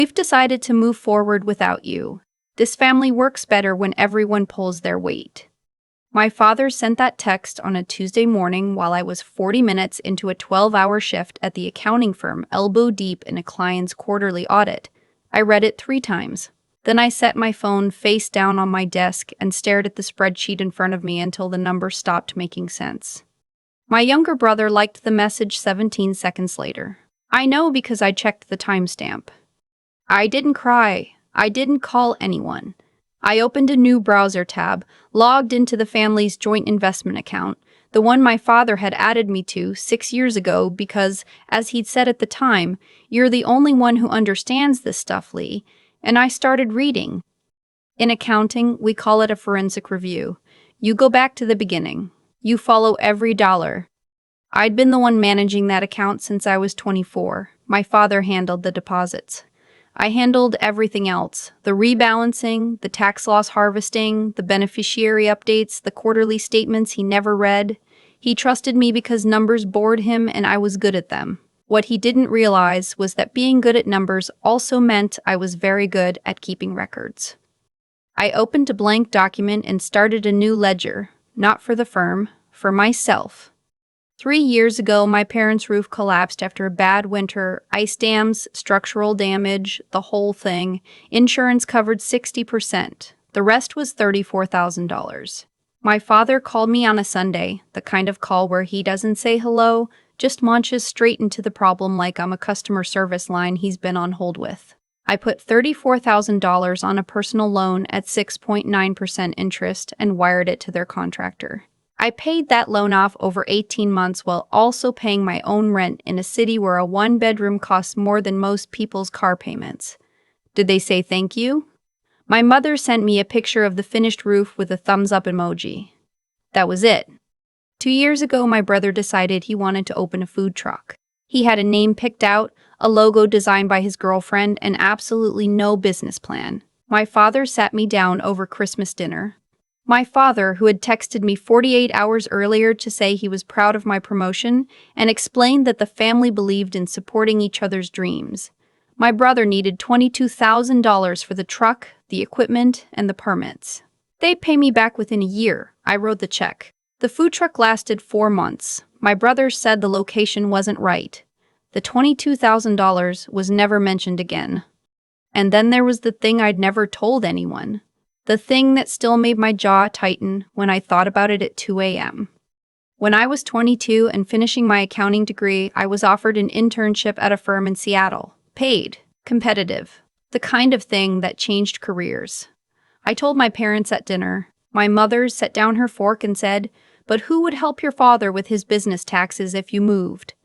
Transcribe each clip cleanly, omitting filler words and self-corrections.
We've decided to move forward without you. This family works better when everyone pulls their weight. My father sent that text on a Tuesday morning while I was 40 minutes into a 12-hour shift at the accounting firm, elbow deep in a client's quarterly audit. I read it 3 times. Then I set my phone face down on my desk and stared at the spreadsheet in front of me until the numbers stopped making sense. My younger brother liked the message 17 seconds later. I know because I checked the timestamp. I didn't cry. I didn't call anyone. I opened a new browser tab, logged into the family's joint investment account, the one my father had added me to 6 years ago because, as he'd said at the time, "You're the only one who understands this stuff, Leigh," and I started reading. In accounting, we call it a forensic review. You go back to the beginning. You follow every dollar. I'd been the one managing that account since I was 24. My father handled the deposits. I handled everything else: the rebalancing, the tax loss harvesting, the beneficiary updates, the quarterly statements he never read. He trusted me because numbers bored him and I was good at them. What he didn't realize was that being good at numbers also meant I was very good at keeping records. I opened a blank document and started a new ledger, not for the firm, for myself. 3 years ago, my parents' roof collapsed after a bad winter, ice dams, structural damage, the whole thing. Insurance covered 60%. The rest was $34,000. My father called me on a Sunday, the kind of call where he doesn't say hello, just launches straight into the problem like I'm a customer service line he's been on hold with. I put $34,000 on a personal loan at 6.9% interest and wired it to their contractor. I paid that loan off over 18 months while also paying my own rent in a city where a 1-bedroom costs more than most people's car payments. Did they say thank you? My mother sent me a picture of the finished roof with a thumbs up emoji. That was it. 2 years ago, my brother decided he wanted to open a food truck. He had a name picked out, a logo designed by his girlfriend, and absolutely no business plan. My father sat me down over Christmas dinner. My father, who had texted me 48 hours earlier to say he was proud of my promotion and explained that the family believed in supporting each other's dreams. My brother needed $22,000 for the truck, the equipment, and the permits. They'd pay me back within a year. I wrote the check. The food truck lasted 4 months. My brother said the location wasn't right. The $22,000 was never mentioned again. And then there was the thing I'd never told anyone. The thing that still made my jaw tighten when I thought about it at 2 a.m. When I was 22 and finishing my accounting degree, I was offered an internship at a firm in Seattle. Paid, competitive, the kind of thing that changed careers. I told my parents at dinner. My mother set down her fork and said, "But who would help your father with his business taxes if you moved?"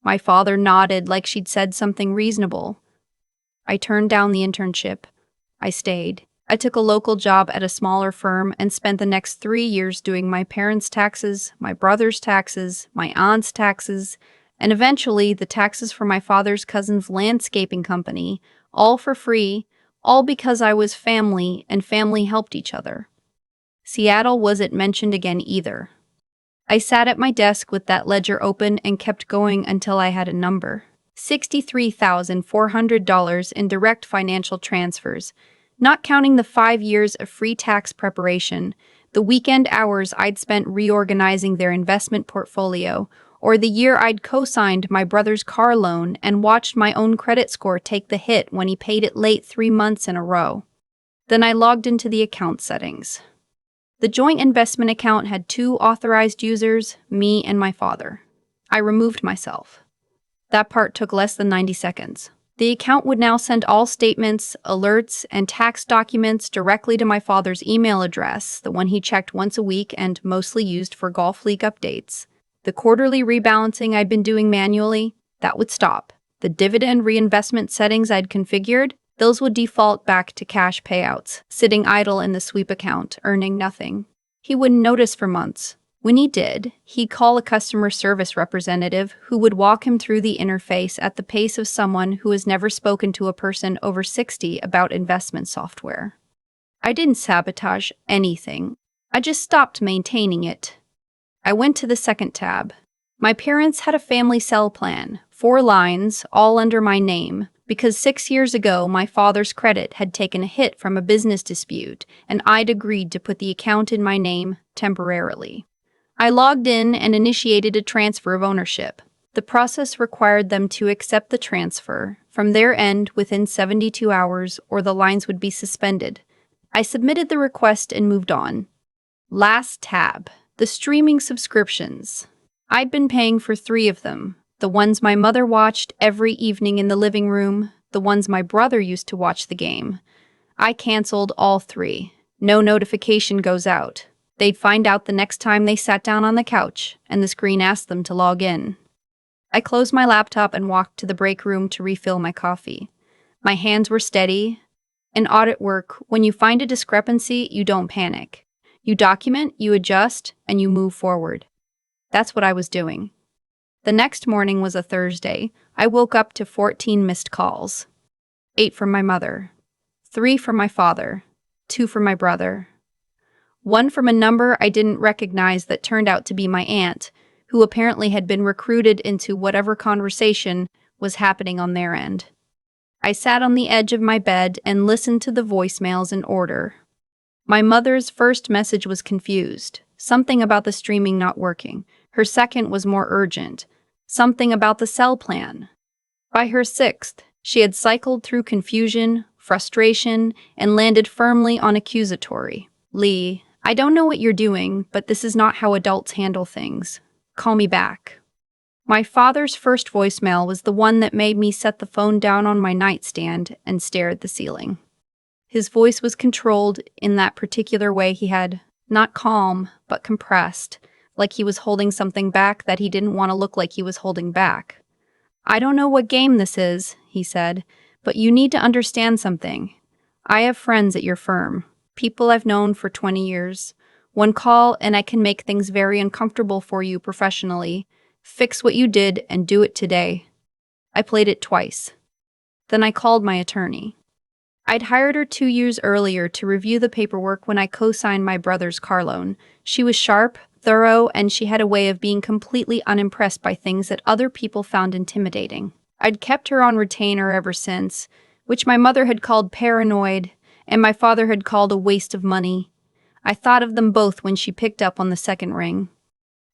My father nodded like she'd said something reasonable. I turned down the internship. I stayed. I took a local job at a smaller firm and spent the next 3 years doing my parents' taxes, my brother's taxes, my aunt's taxes, and eventually the taxes for my father's cousin's landscaping company, all for free, all because I was family and family helped each other. Seattle wasn't mentioned again either. I sat at my desk with that ledger open and kept going until I had a number. $63,400 in direct financial transfers, not counting the 5 years of free tax preparation, the weekend hours I'd spent reorganizing their investment portfolio, or the year I'd co-signed my brother's car loan and watched my own credit score take the hit when he paid it late 3 months in a row. Then I logged into the account settings. The joint investment account had 2 authorized users, me and my father. I removed myself. That part took less than 90 seconds. The account would now send all statements, alerts, and tax documents directly to my father's email address, the one he checked once a week and mostly used for Golf League updates. The quarterly rebalancing I'd been doing manually, that would stop. The dividend reinvestment settings I'd configured, those would default back to cash payouts, sitting idle in the sweep account, earning nothing. He wouldn't notice for months. When he did, he'd call a customer service representative who would walk him through the interface at the pace of someone who has never spoken to a person over 60 about investment software. I didn't sabotage anything. I just stopped maintaining it. I went to the second tab. My parents had a family cell plan, 4 lines, all under my name. because 6 years ago my father's credit had taken a hit from a business dispute, and I'd agreed to put the account in my name temporarily. I logged in and initiated a transfer of ownership. The process required them to accept the transfer from their end within 72 hours, or the lines would be suspended. I submitted the request and moved on. Last tab. The streaming subscriptions. I'd been paying for 3 of them. The ones my mother watched every evening in the living room, the ones my brother used to watch the game. I canceled all 3. No notification goes out. They'd find out the next time they sat down on the couch, and the screen asked them to log in. I closed my laptop and walked to the break room to refill my coffee. My hands were steady. In audit work, when you find a discrepancy, you don't panic. You document, you adjust, and you move forward. That's what I was doing. The next morning was a Thursday. I woke up to 14 missed calls. 8 from my mother. 3 from my father. 2 from my brother. 1 from a number I didn't recognize that turned out to be my aunt, who apparently had been recruited into whatever conversation was happening on their end. I sat on the edge of my bed and listened to the voicemails in order. My mother's first message was confused, something about the streaming not working. Her second was more urgent, something about the cell plan. By her 6th, she had cycled through confusion, frustration, and landed firmly on accusatory. Leigh, I don't know what you're doing, but this is not how adults handle things. Call me back. My father's first voicemail was the one that made me set the phone down on my nightstand and stare at the ceiling. His voice was controlled in that particular way he had, not calm, but compressed, like he was holding something back that he didn't want to look like he was holding back. I don't know what game this is, he said, but you need to understand something. I have friends at your firm, people I've known for 20 years. One call and I can make things very uncomfortable for you professionally. Fix what you did and do it today. I played it twice. Then I called my attorney. I'd hired her 2 years earlier to review the paperwork when I co-signed my brother's car loan. She was sharp, thorough, and she had a way of being completely unimpressed by things that other people found intimidating. I'd kept her on retainer ever since, which my mother had called paranoid, and my father had called a waste of money. I thought of them both when she picked up on the second ring.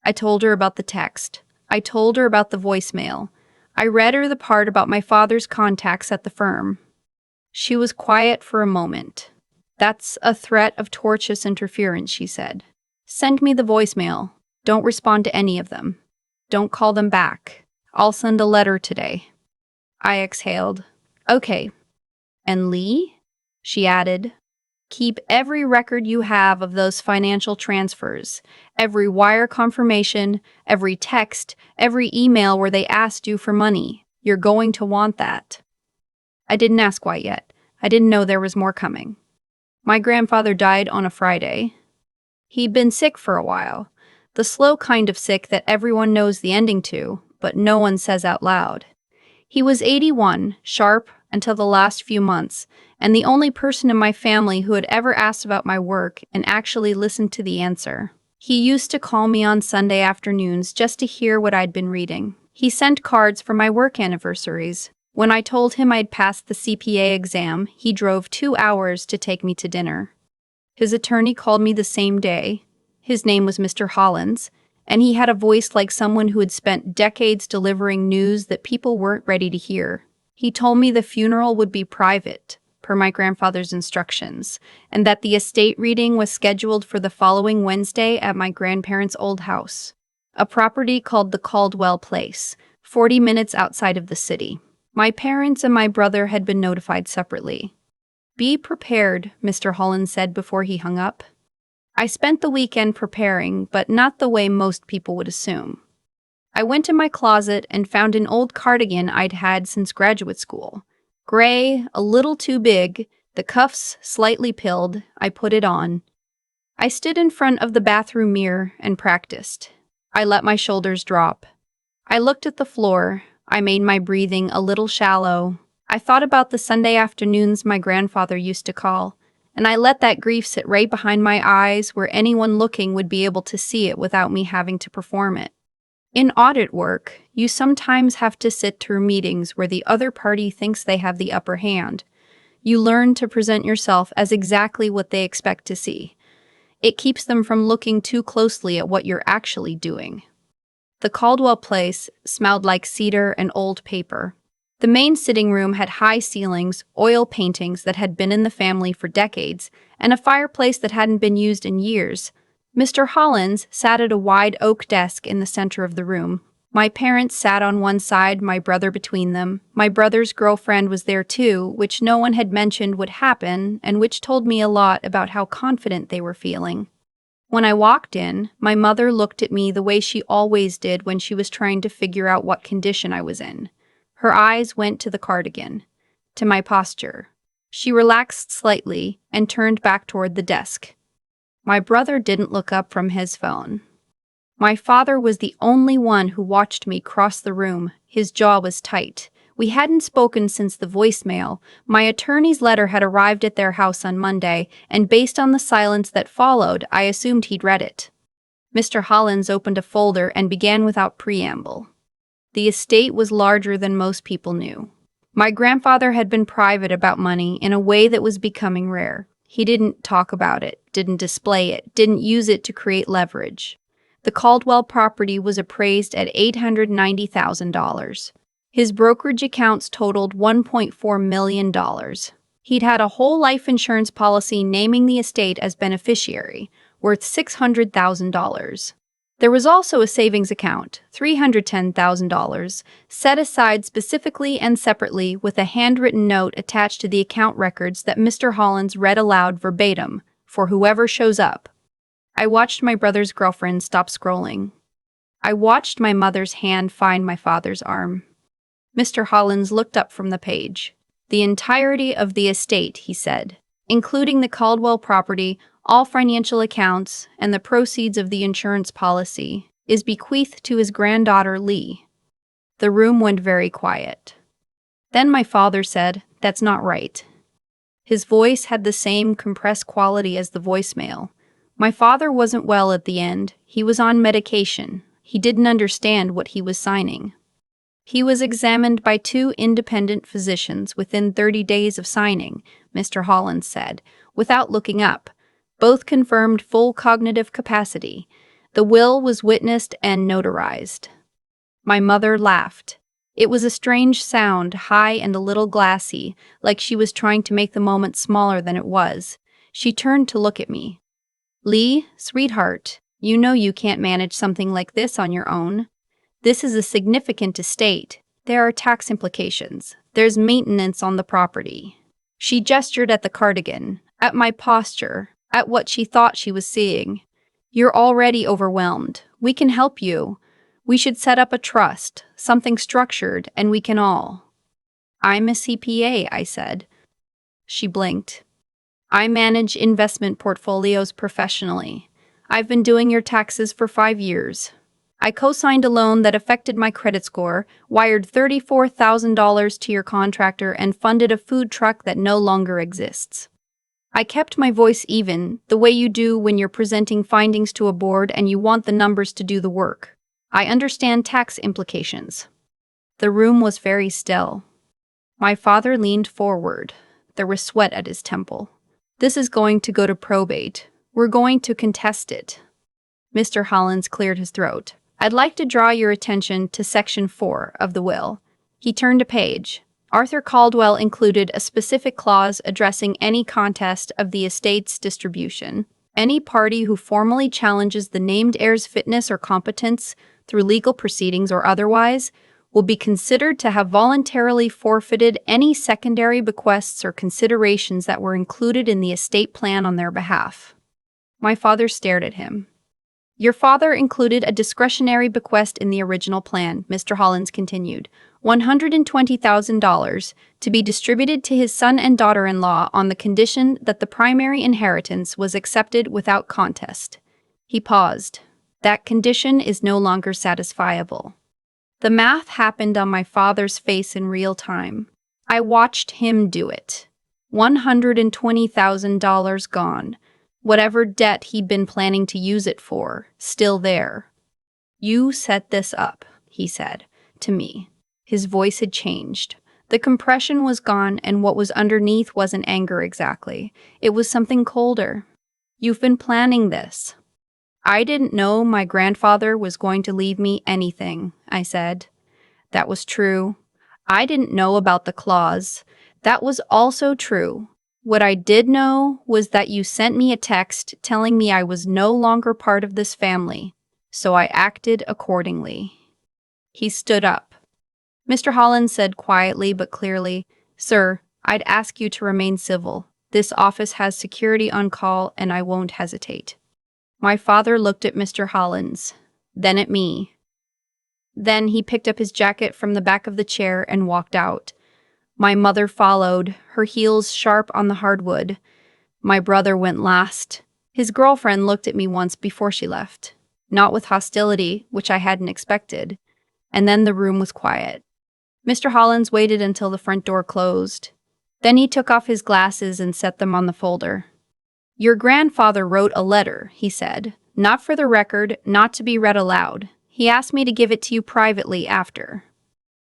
I told her about the text. I told her about the voicemail. I read her the part about my father's contacts at the firm. She was quiet for a moment. That's a threat of tortious interference, she said. Send me the voicemail. Don't respond to any of them. Don't call them back. I'll send a letter today. I exhaled. Okay. And Leigh? She added. Keep every record you have of those financial transfers, every wire confirmation, every text, every email where they asked you for money. You're going to want that. I didn't ask why yet. I didn't know there was more coming. My grandfather died on a Friday. He'd been sick for a while, the slow kind of sick that everyone knows the ending to, but no one says out loud. He was 81, sharp until the last few months, and the only person in my family who had ever asked about my work and actually listened to the answer. He used to call me on Sunday afternoons just to hear what I'd been reading. He sent cards for my work anniversaries. When I told him I'd passed the CPA exam, he drove 2 hours to take me to dinner. His attorney called me the same day. His name was Mr. Hollins, and he had a voice like someone who had spent decades delivering news that people weren't ready to hear. He told me the funeral would be private, per my grandfather's instructions, and that the estate reading was scheduled for the following Wednesday at my grandparents' old house, a property called the Caldwell Place, 40 minutes outside of the city. My parents and my brother had been notified separately. Be prepared, Mr. Hollins said before he hung up. I spent the weekend preparing, but not the way most people would assume. I went to my closet and found an old cardigan I'd had since graduate school. Gray, a little too big, the cuffs slightly pilled. I put it on. I stood in front of the bathroom mirror and practiced. I let my shoulders drop. I looked at the floor. I made my breathing a little shallow. I thought about the Sunday afternoons my grandfather used to call, and I let that grief sit right behind my eyes where anyone looking would be able to see it without me having to perform it. In audit work, you sometimes have to sit through meetings where the other party thinks they have the upper hand. You learn to present yourself as exactly what they expect to see. It keeps them from looking too closely at what you're actually doing. The Caldwell place smelled like cedar and old paper. The main sitting room had high ceilings, oil paintings that had been in the family for decades, and a fireplace that hadn't been used in years. Mr. Hollins sat at a wide oak desk in the center of the room. My parents sat on one side, my brother between them. My brother's girlfriend was there too, which no one had mentioned would happen, and which told me a lot about how confident they were feeling. When I walked in, my mother looked at me the way she always did when she was trying to figure out what condition I was in. Her eyes went to the cardigan, to my posture. She relaxed slightly and turned back toward the desk. My brother didn't look up from his phone. My father was the only one who watched me cross the room. His jaw was tight. We hadn't spoken since the voicemail. My attorney's letter had arrived at their house on Monday, and based on the silence that followed, I assumed he'd read it. Mr. Hollins opened a folder and began without preamble. The estate was larger than most people knew. My grandfather had been private about money in a way that was becoming rare. He didn't talk about it, didn't display it, didn't use it to create leverage. The Caldwell property was appraised at $890,000. His brokerage accounts totaled $1.4 million. He'd had a whole life insurance policy naming the estate as beneficiary, worth $600,000. There was also a savings account, $310,000, set aside specifically and separately with a handwritten note attached to the account records that Mr. Hollins read aloud verbatim for whoever shows up. I watched my brother's girlfriend stop scrolling. I watched my mother's hand find my father's arm. Mr. Hollins looked up from the page. The entirety of the estate, he said, including the Caldwell property, all financial accounts, and the proceeds of the insurance policy, is bequeathed to his granddaughter, Leigh. The room went very quiet. Then my father said, "That's not right." His voice had the same compressed quality as the voicemail. My father wasn't well at the end. He was on medication. He didn't understand what he was signing. He was examined by 2 independent physicians within 30 days of signing, Mr. Hollins said, without looking up. Both confirmed full cognitive capacity. The will was witnessed and notarized. My mother laughed. It was a strange sound, high and a little glassy, like she was trying to make the moment smaller than it was. She turned to look at me. "Leigh, sweetheart, you know you can't manage something like this on your own. This is a significant estate. There are tax implications. There's maintenance on the property." She gestured at the cardigan, at my posture, at what she thought she was seeing. "You're already overwhelmed. We can help you. We should set up a trust, something structured, and we can all." "I'm a CPA," I said. She blinked. "I manage investment portfolios professionally. I've been doing your taxes for 5 years. I co-signed a loan that affected my credit score, wired $34,000 to your contractor, and funded a food truck that no longer exists. I kept my voice even, the way you do when you're presenting findings to a board and you want the numbers to do the work. I understand tax implications." The room was very still. My father leaned forward. There was sweat at his temple. "This is going to go to probate. We're going to contest it." Mr. Hollins cleared his throat. "I'd like to draw your attention to Section 4 of the will." He turned a page. Arthur Caldwell included a specific clause addressing any contest of the estate's distribution. Any party who formally challenges the named heir's fitness or competence through legal proceedings or otherwise will be considered to have voluntarily forfeited any secondary bequests or considerations that were included in the estate plan on their behalf. My father stared at him. "Your father included a discretionary bequest in the original plan," Mr. Hollins continued, $120,000 to be distributed to his son and daughter-in-law on the condition that the primary inheritance was accepted without contest. He paused. "That condition is no longer satisfiable." The math happened on my father's face in real time. I watched him do it. $120,000 gone. Whatever debt he'd been planning to use it for, still there. "You set this up," he said, to me. His voice had changed. The compression was gone, and what was underneath wasn't anger exactly. It was something colder. "You've been planning this." "I didn't know my grandfather was going to leave me anything," I said. That was true. I didn't know about the clause. That was also true. What I did know was that you sent me a text telling me I was no longer part of this family, so I acted accordingly. He stood up. Mr. Hollins said quietly but clearly, "Sir, I'd ask you to remain civil. This office has security on call, and I won't hesitate." My father looked at Mr. Hollins, then at me. Then he picked up his jacket from the back of the chair and walked out. My mother followed, her heels sharp on the hardwood. My brother went last. His girlfriend looked at me once before she left, not with hostility, which I hadn't expected, and then the room was quiet. Mr. Hollins waited until the front door closed. Then he took off his glasses and set them on the folder. "Your grandfather wrote a letter," he said. "Not for the record, not to be read aloud. He asked me to give it to you privately after."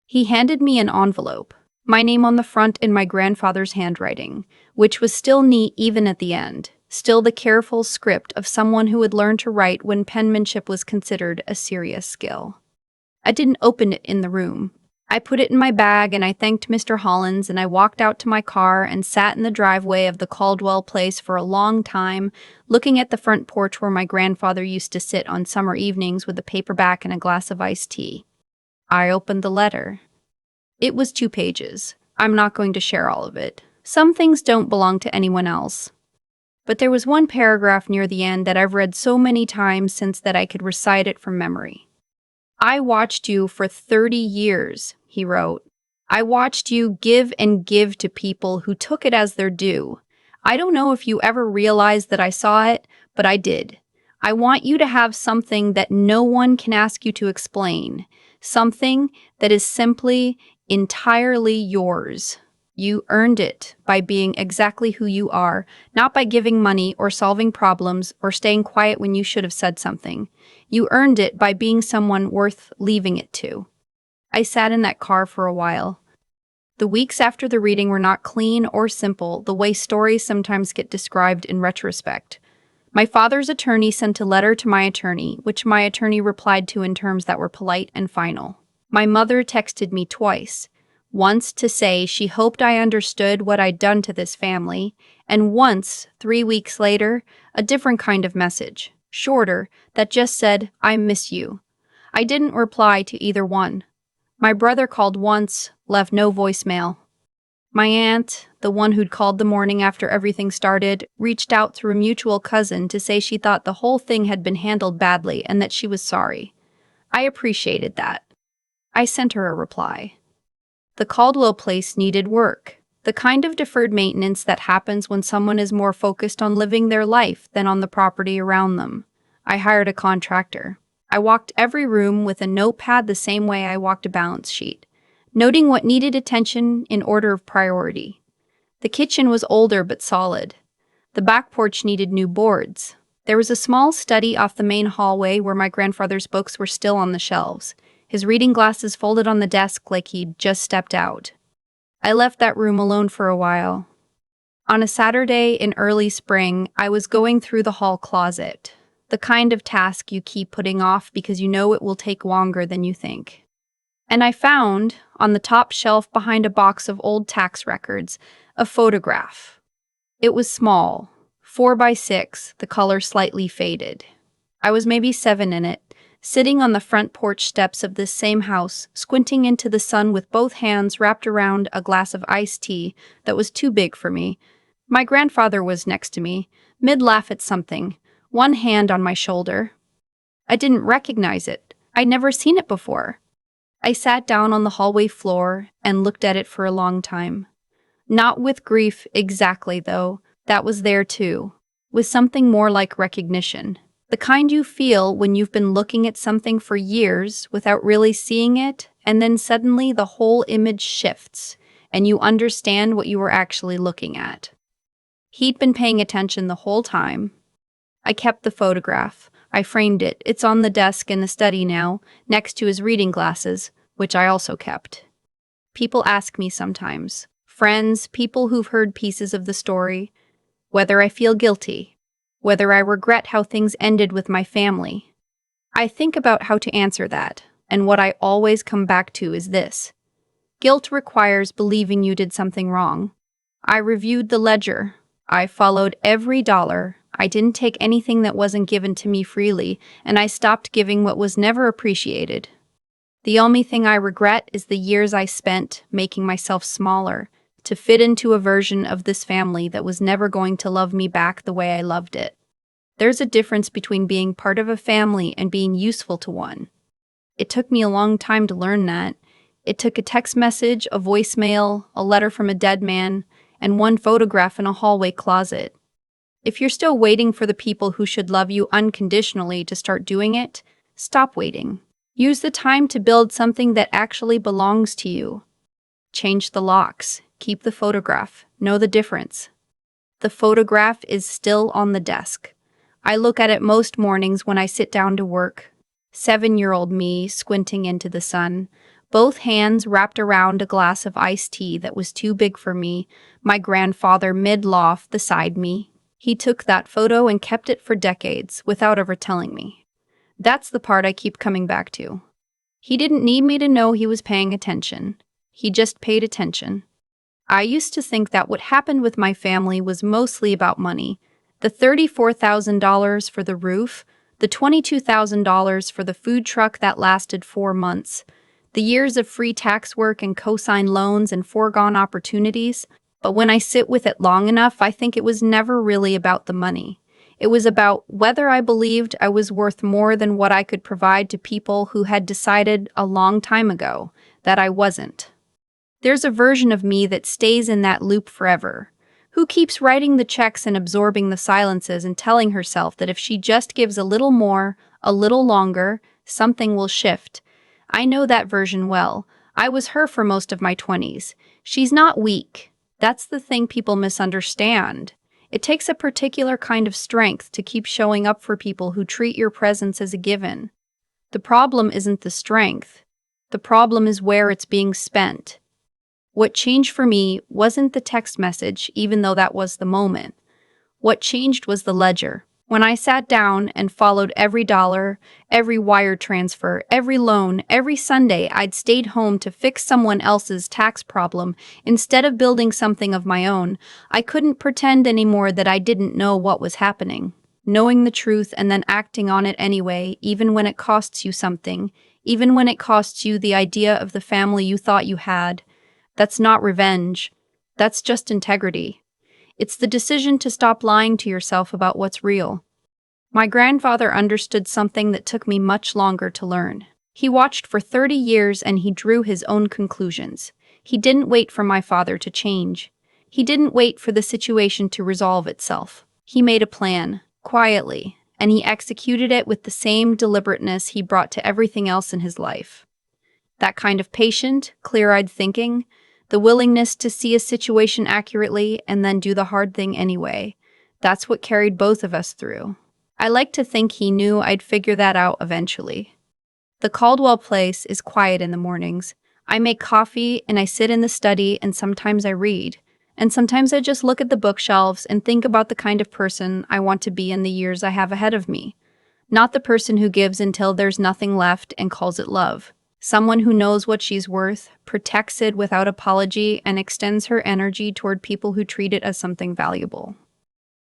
He handed me an envelope, my name on the front in my grandfather's handwriting, which was still neat even at the end, still the careful script of someone who had learned to write when penmanship was considered a serious skill. I didn't open it in the room. I put it in my bag and I thanked Mr. Hollins, and I walked out to my car and sat in the driveway of the Caldwell place for a long time, looking at the front porch where my grandfather used to sit on summer evenings with a paperback and a glass of iced tea. I opened the letter. It was 2 pages. I'm not going to share all of it. Some things don't belong to anyone else. But there was one paragraph near the end that I've read so many times since that I could recite it from memory. "I watched you for 30 years, he wrote. "I watched you give and give to people who took it as their due. I don't know if you ever realized that I saw it, but I did. I want you to have something that no one can ask you to explain, something that is simply, entirely yours. You earned it by being exactly who you are, not by giving money or solving problems or staying quiet when you should have said something. You earned it by being someone worth leaving it to." I sat in that car for a while. The weeks after the reading were not clean or simple, the way stories sometimes get described in retrospect. My father's attorney sent a letter to my attorney, which my attorney replied to in terms that were polite and final. My mother texted me twice. Once to say she hoped I understood what I'd done to this family, and once, 3 weeks later, a different kind of message, shorter, that just said, "I miss you." I didn't reply to either one. My brother called once, left no voicemail. My aunt, the one who'd called the morning after everything started, reached out through a mutual cousin to say she thought the whole thing had been handled badly and that she was sorry. I appreciated that. I sent her a reply. The Caldwell place needed work, the kind of deferred maintenance that happens when someone is more focused on living their life than on the property around them. I hired a contractor. I walked every room with a notepad the same way I walked a balance sheet, noting what needed attention in order of priority. The kitchen was older but solid. The back porch needed new boards. There was a small study off the main hallway where my grandfather's books were still on the shelves, his reading glasses folded on the desk like he'd just stepped out. I left that room alone for a while. On a Saturday in early spring, I was going through the hall closet, the kind of task you keep putting off because you know it will take longer than you think. And I found, on the top shelf behind a box of old tax records, a photograph. It was small, 4x6, the color slightly faded. I was maybe 7 in it, sitting on the front porch steps of this same house, squinting into the sun with both hands wrapped around a glass of iced tea that was too big for me. My grandfather was next to me, mid-laugh at something, one hand on my shoulder. I didn't recognize it. I'd never seen it before. I sat down on the hallway floor and looked at it for a long time. Not with grief exactly, though. That was there too, with something more like recognition. The kind you feel when you've been looking at something for years without really seeing it, and then suddenly the whole image shifts, and you understand what you were actually looking at. He'd been paying attention the whole time. I kept the photograph. I framed it. It's on the desk in the study now, next to his reading glasses, which I also kept. People ask me sometimes, friends, people who've heard pieces of the story, whether I feel guilty, whether I regret how things ended with my family. I think about how to answer that, and what I always come back to is this. Guilt requires believing you did something wrong. I reviewed the ledger. I followed every dollar. I didn't take anything that wasn't given to me freely, and I stopped giving what was never appreciated. The only thing I regret is the years I spent making myself smaller to fit into a version of this family that was never going to love me back the way I loved it. There's a difference between being part of a family and being useful to one. It took me a long time to learn that. It took a text message, a voicemail, a letter from a dead man, and one photograph in a hallway closet. If you're still waiting for the people who should love you unconditionally to start doing it, stop waiting. Use the time to build something that actually belongs to you. Change the locks. Keep the photograph. Know the difference. The photograph is still on the desk. I look at it most mornings when I sit down to work. 7-year-old me squinting into the sun, both hands wrapped around a glass of iced tea that was too big for me, my grandfather mid-loft beside me. He took that photo and kept it for decades without ever telling me. That's the part I keep coming back to. He didn't need me to know he was paying attention. He just paid attention. I used to think that what happened with my family was mostly about money. The $34,000 for the roof, the $22,000 for the food truck that lasted 4 months, the years of free tax work and cosign loans and foregone opportunities. But when I sit with it long enough, I think it was never really about the money. It was about whether I believed I was worth more than what I could provide to people who had decided a long time ago that I wasn't. There's a version of me that stays in that loop forever, who keeps writing the checks and absorbing the silences and telling herself that if she just gives a little more, a little longer, something will shift. I know that version well. I was her for most of my 20s. She's not weak. That's the thing people misunderstand. It takes a particular kind of strength to keep showing up for people who treat your presence as a given. The problem isn't the strength. The problem is where it's being spent. What changed for me wasn't the text message, even though that was the moment. What changed was the ledger. When I sat down and followed every dollar, every wire transfer, every loan, every Sunday I'd stayed home to fix someone else's tax problem instead of building something of my own, I couldn't pretend anymore that I didn't know what was happening. Knowing the truth and then acting on it anyway, even when it costs you something, even when it costs you the idea of the family you thought you had, that's not revenge. That's just integrity. It's the decision to stop lying to yourself about what's real. My grandfather understood something that took me much longer to learn. He watched for 30 years and he drew his own conclusions. He didn't wait for my father to change. He didn't wait for the situation to resolve itself. He made a plan, quietly, and he executed it with the same deliberateness he brought to everything else in his life. That kind of patient, clear-eyed thinking, the willingness to see a situation accurately and then do the hard thing anyway. That's what carried both of us through. I like to think he knew I'd figure that out eventually. The Caldwell place is quiet in the mornings. I make coffee and I sit in the study and sometimes I read. And sometimes I just look at the bookshelves and think about the kind of person I want to be in the years I have ahead of me. Not the person who gives until there's nothing left and calls it love. Someone who knows what she's worth, protects it without apology, and extends her energy toward people who treat it as something valuable.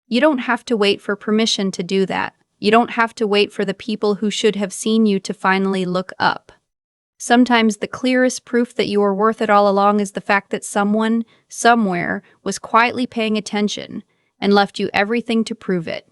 You don't have to wait for permission to do that. You don't have to wait for the people who should have seen you to finally look up. Sometimes the clearest proof that you are worth it all along is the fact that someone, somewhere, was quietly paying attention and left you everything to prove it.